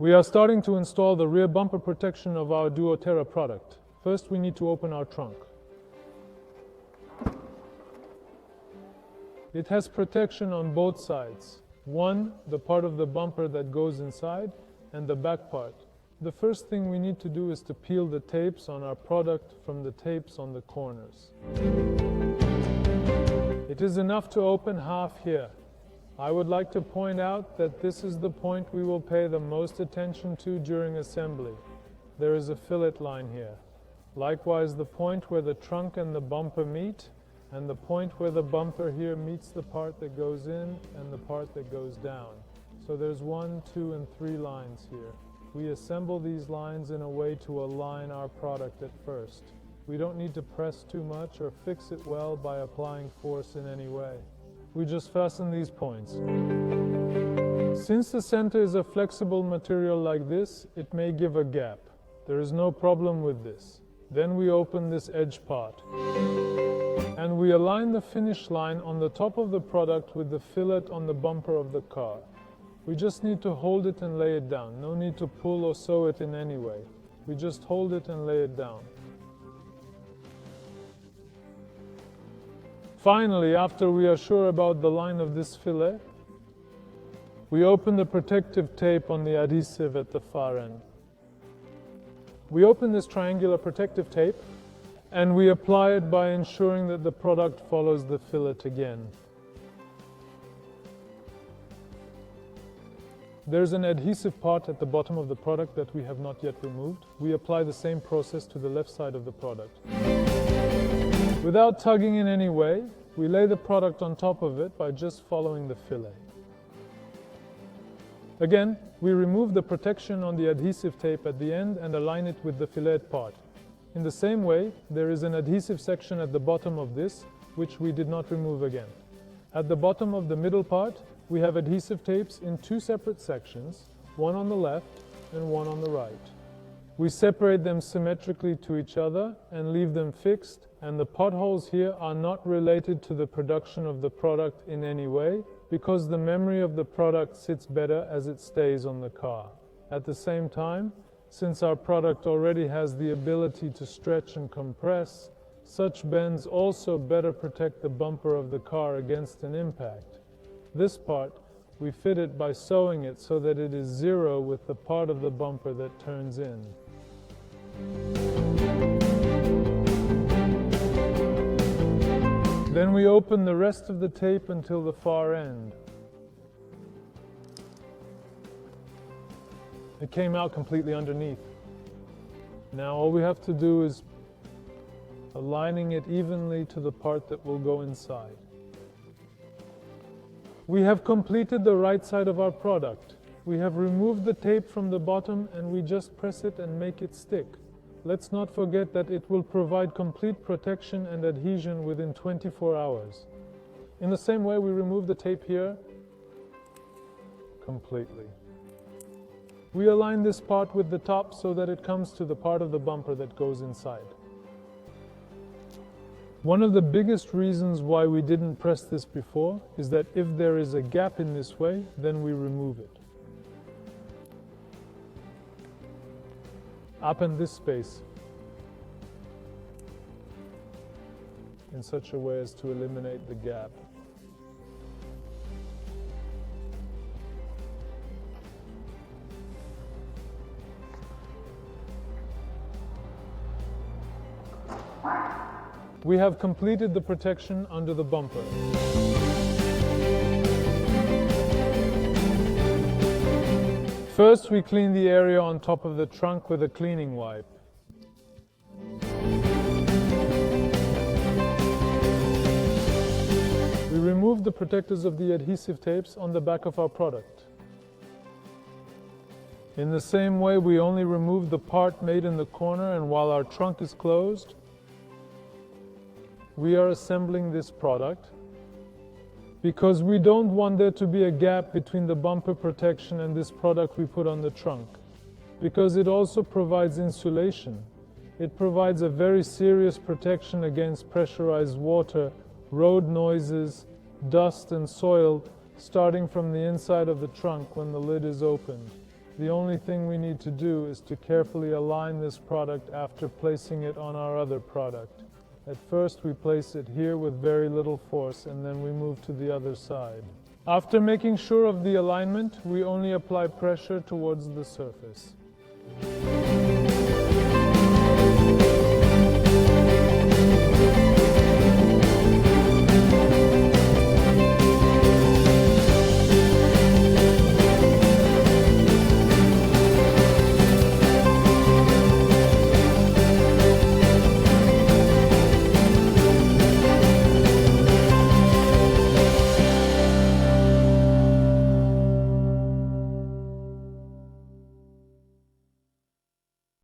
We are starting to install the rear bumper protection of our Duotera product. First, we need to open our trunk. It has protection on both sides. One, the part of the bumper that goes inside, and the back part. The first thing we need to do is to peel the tapes on our product from the tapes on the corners. It is enough to open half here. I would like to point out that this is the point we will pay the most attention to during assembly. There is a fillet line here. Likewise, the point where the trunk and the bumper meet, and the point where the bumper here meets the part that goes in and the part that goes down. So there's 1, 2, and 3 lines here. We assemble these lines in a way to align our product at first. We don't need to press too much or fix it well by applying force in any way. We just fasten these points. Since the center is a flexible material like this, it may give a gap. There is no problem with this. Then we open this edge part. And we align the finish line on the top of the product with the fillet on the bumper of the car. We just need to hold it and lay it down. No need to pull or sew it in any way. We just hold it and lay it down. Finally, after we are sure about the line of this fillet, we open the protective tape on the adhesive at the far end. We open this triangular protective tape and we apply it by ensuring that the product follows the fillet again. There's an adhesive part at the bottom of the product that we have not yet removed. We apply the same process to the left side of the product. Without tugging in any way, we lay the product on top of it by just following the fillet. Again, we remove the protection on the adhesive tape at the end and align it with the fillet part. In the same way, there is an adhesive section at the bottom of this, which we did not remove again. At the bottom of the middle part, we have adhesive tapes in 2 separate sections, one on the left and one on the right. We separate them symmetrically to each other and leave them fixed, and the potholes here are not related to the production of the product in any way, because the memory of the product sits better as it stays on the car. At the same time, since our product already has the ability to stretch and compress, such bends also better protect the bumper of the car against an impact. This part, we fit it by sewing it so that it is zero with the part of the bumper that turns in. Then we open the rest of the tape until the far end. It came out completely underneath. Now all we have to do is aligning it evenly to the part that will go inside. We have completed the right side of our product. We have removed the tape from the bottom and we just press it and make it stick. Let's not forget that it will provide complete protection and adhesion within 24 hours. In the same way, we remove the tape here completely. We align this part with the top so that it comes to the part of the bumper that goes inside. One of the biggest reasons why we didn't press this before is that if there is a gap in this way, then we remove it. Up in this space in such a way as to eliminate the gap. We have completed the protection under the bumper. First, we clean the area on top of the trunk with a cleaning wipe. We remove the protectors of the adhesive tapes on the back of our product. In the same way, we only remove the part made in the corner, and while our trunk is closed, we are assembling this product because we don't want there to be a gap between the bumper protection and this product we put on the trunk, because it also provides insulation. It provides a very serious protection against pressurized water, road noises, dust and soil starting from the inside of the trunk when the lid is opened. The only thing we need to do is to carefully align this product after placing it on our other product. At first we place it here with very little force, and then we move to the other side. After making sure of the alignment, we only apply pressure towards the surface.